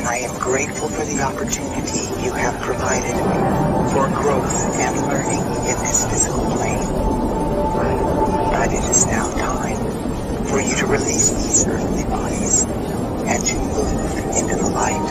I am grateful for the opportunity you have provided for growth and learning in this physical plane. But it is now time for you to release these earthly bodies and to move into the light.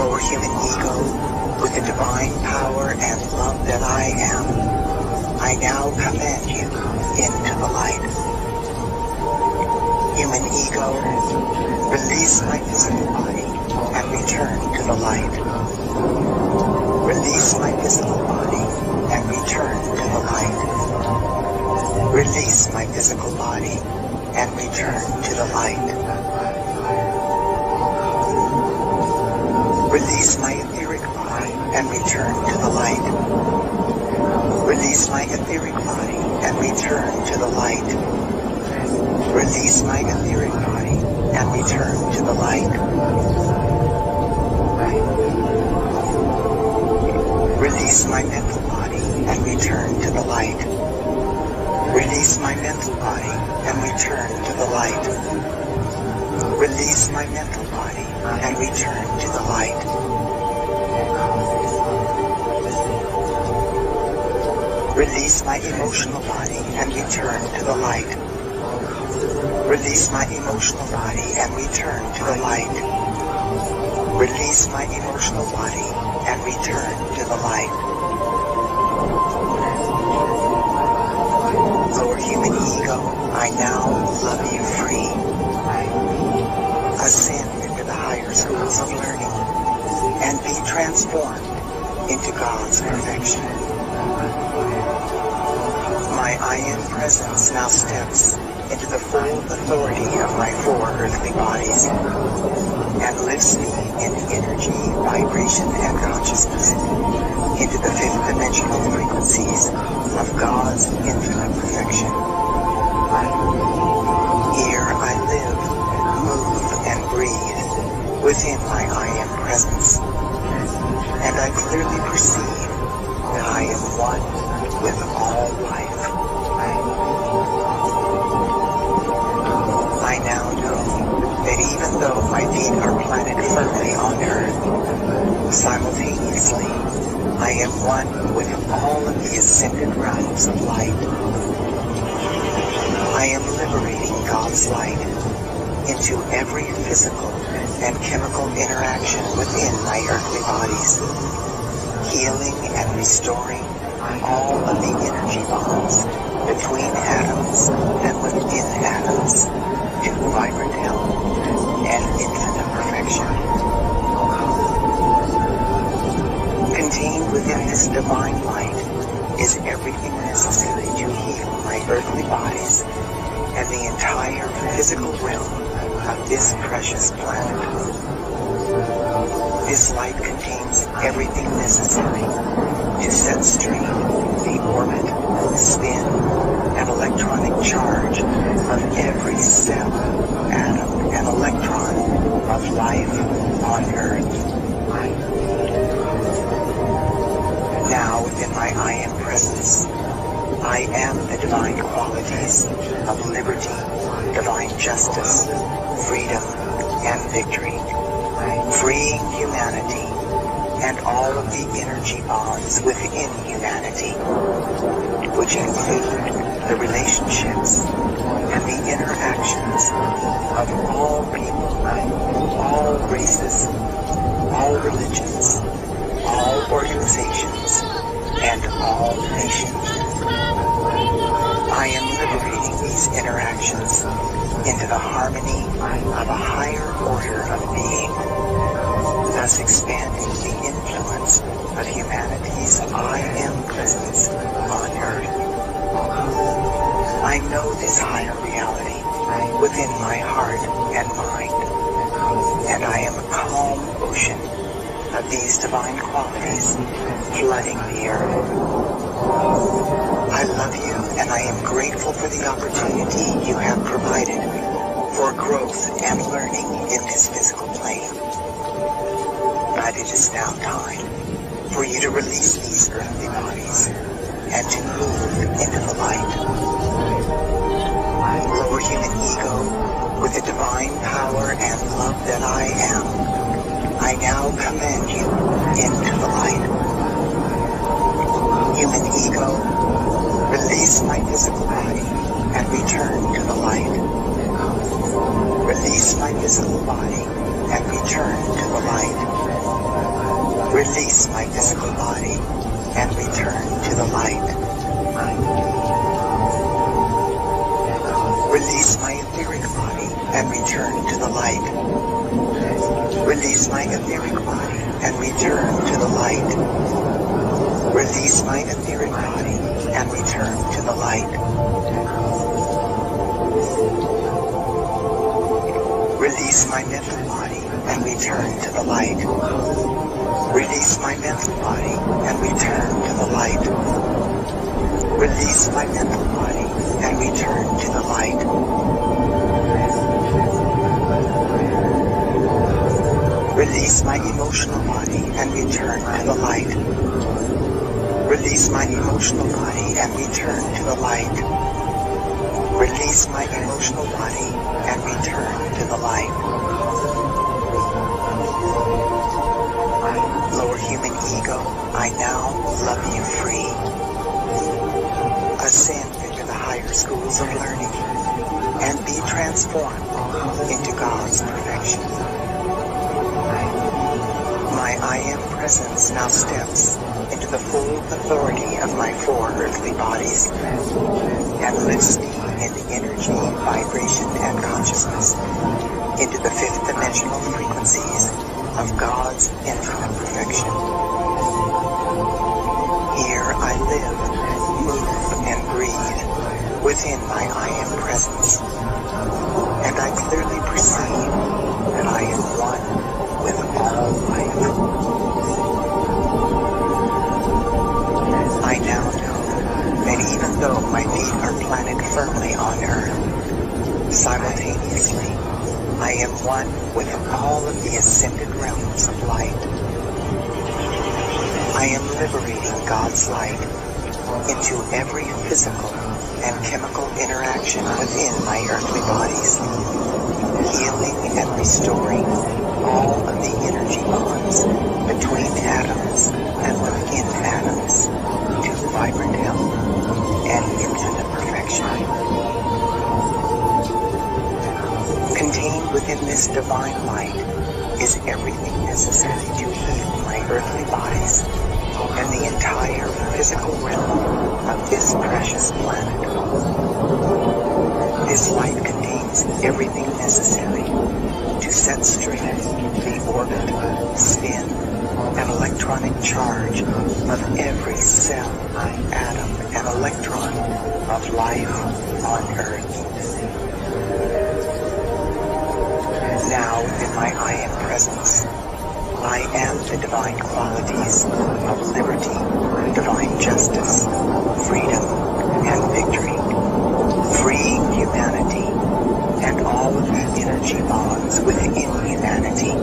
Lower human ego, with the divine power and love that I am, I now command you into the light. Human ego, release my physical body and return to the light. Release my physical body and return to the light. Release my physical body and return to the light. Release my etheric body and return to the light. Release my etheric body and return to the light. Release my etheric body and return to the light. Release my mental body and return to the light. Release my mental body and return to the light. Release my mental body and return to the light. Release my emotional body and return to the light. Release my emotional body and return to the light. Release my emotional body and return to the light. Lower human ego, I now love you free. Ascend into the higher schools of learning and be transformed into God's perfection. My I Am presence now steps into the full authority of my four earthly bodies and lifts me in energy, vibration, and consciousness into the fifth dimensional frequencies of God's infinite perfection. Here I live, move, and breathe within my I Am presence, and I clearly perceive that I am one with all life. I now know that even though my feet are planted firmly on earth, simultaneously I am one with all of the ascended realms of light. I am liberating God's light into every physical and chemical interaction within my earthly bodies, healing and restoring all of the energy bonds between atoms and within atoms to vibrant health and infinite perfection. Contained within this divine light is everything necessary to heal my earthly bodies and the entire physical realm of this precious planet. This light contains everything necessary to set straight the orbit, spin, and electronic charge of every cell, atom, and electron of life on Earth. Now, within my I Am presence, I am the divine qualities of liberty, divine justice, freedom, and victory, freeing humanity and all of the energy bonds within humanity, which include the relationships and the interactions of all people, all races, all religions, all organizations, and all nations. I am liberating these interactions into the harmony of a higher order of being, thus expanding the influence of humanity's I Am presence on Earth. I know this higher reality within my heart and mind, and I am a calm ocean of these divine qualities flooding the earth. I love you, and I am grateful for the opportunity you have provided for growth and learning in this physical plane. But it is now time for you to release these earthly bodies and to move into the light. Lower human ego, with with the divine power and love that I am, I now command you into the light. Human ego, release my physical body and return to the light. Release my physical body and return to the light. Release my physical body and return to the light. Release my etheric body and return to the light. Release my etheric body and return to the light. Release my etheric body and return to the light. Release my mental body and return to the light. Release my mental body and return to the light. Release my mental body and return to the light. Release my emotional body and return to the light. Release my emotional body and return to the light. Release my emotional body and return to the light. Lower human ego, I now love you free. Ascend into the higher schools of learning and be transformed into God's perfection. My I Am presence now steps into the full authority of my 4 earthly bodies and lifts me in the energy, vibration, and consciousness into the 5th dimensional frequencies of God's infinite perfection. Here I live, move, and breathe within my I Am presence, and I clearly perceive that I am one with all life. I now know that even though my feet are planted firmly on earth, simultaneously I am one with all of the ascended realms of light. I am liberating God's light into every physical and chemical interaction within my earthly bodies, healing and restoring all of the energy bonds between atoms and within atoms to vibrant health and infinite perfection. Contained within this divine light is everything necessary to heal my earthly bodies and the entire physical realm of this precious planet. This light contains everything necessary to set straight the orbit, spin, and electronic charge of every cell, atom, and electron of life on Earth. Now, in my I Am presence, I am the divine qualities of liberty, divine justice, freedom, and victory, freeing humanity and all of the energy bonds within humanity,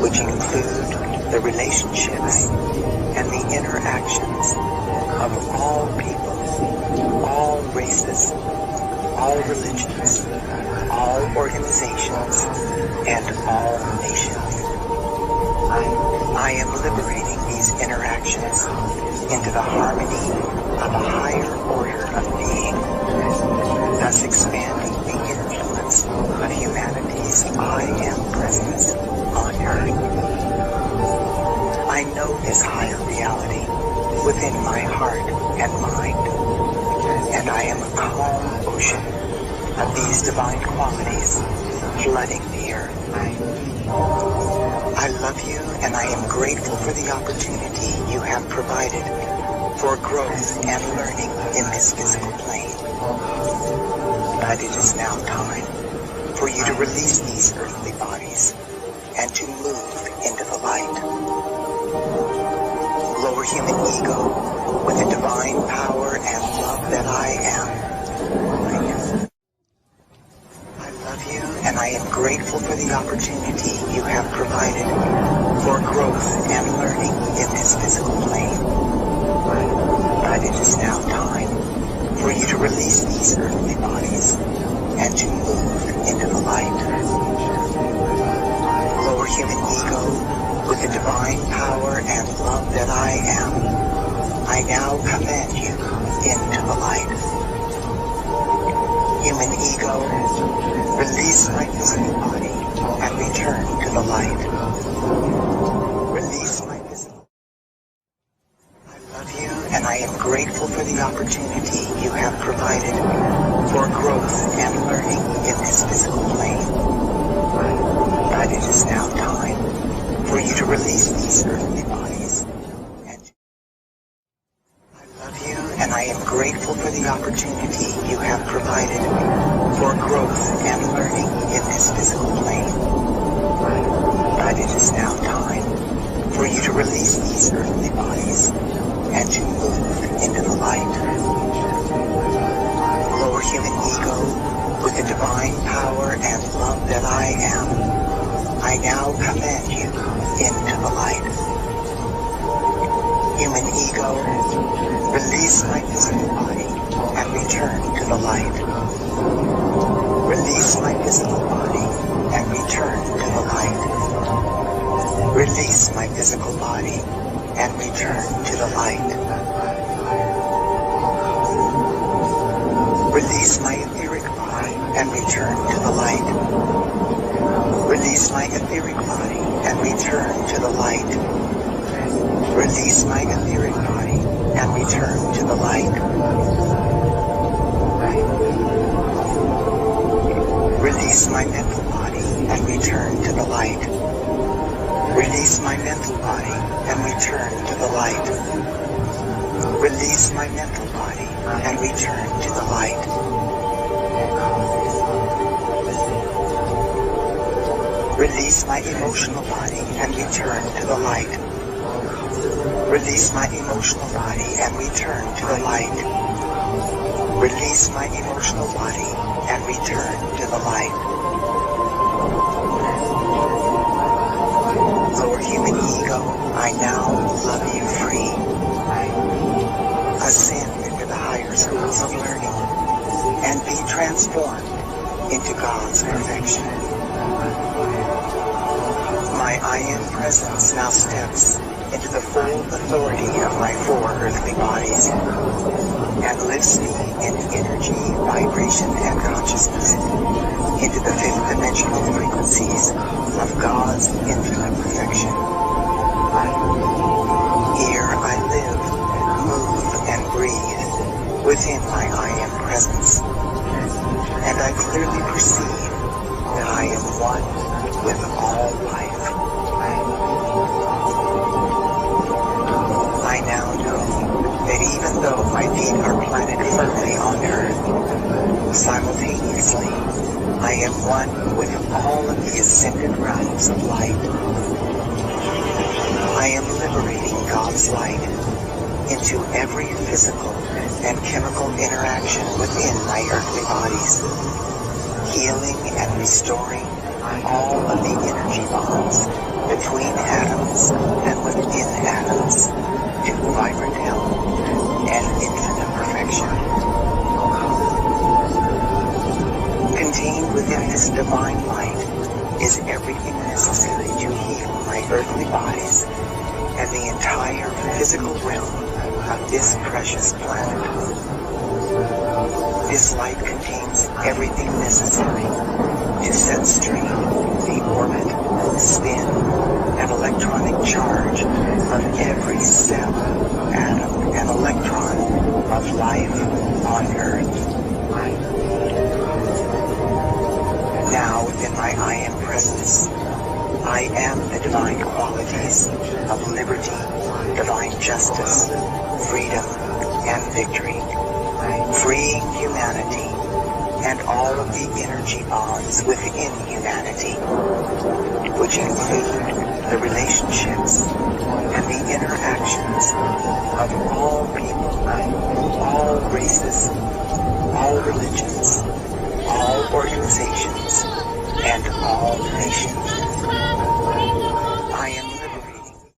which include the relationships and the interactions of all people, all races, all religions, all organizations, and all nations. I am liberating these interactions into the harmony of a higher order of being, thus expanding the influence of humanity's I Am presence on Earth. I know this higher reality within my heart and mind, and I am a calm ocean of these divine qualities flooding the earth. I love you, and I am grateful for the opportunity you have provided for growth and learning in this physical plane. But it is now time for you to release these earthly bodies and to move into the light. Lower human ego with the divine power and love that I am. I love you, and I am grateful for the opportunity you have provided for growth and learning in this physical plane. But it is now time for you to release these earthly bodies and to move into the now command you into the light. Human ego, release my physical body and return to the light. Release my physical body and return to the light. Release my physical body and return to the light. Release my etheric body and return to the light. Release my etheric body and return to the light. Release my etheric body and return to the light. Release my mental body and return to the light. Release my mental body and return to the light. Release my mental body and return to the light. Release my emotional body and return to the light. Release my emotional body and return to the light. Release my emotional body and return to the light. Lower human ego, I now love you free. Ascend into the higher schools of learning and be transformed into God's perfection. My I Am presence now steps into the full authority of my 4 earthly bodies and lifts me in energy, vibration, and consciousness into the 5th dimensional frequencies of God's infinite perfection. Here I live, move, and breathe within my I Am presence, and I clearly perceive that I am one with all life. I now know that even though my feet are planted firmly on earth, simultaneously I am one with all of the ascended realms of light. I am liberating God's light into every physical and chemical interaction within my earthly bodies, healing and restoring all of the energy bonds between atoms and within atoms to vibrant health and infinite perfection. Contained within this divine light is everything necessary to heal my earthly bodies and the entire physical realm of this precious planet. This light contains everything necessary to set straight the orbit, spin, and electronic charge of every cell, atom, and electron of life on Earth. Now within my I Am presence, I am the divine qualities of liberty, divine justice, freedom, and victory, freeing humanity and all of the energy bonds within humanity, which include the relationships and the interactions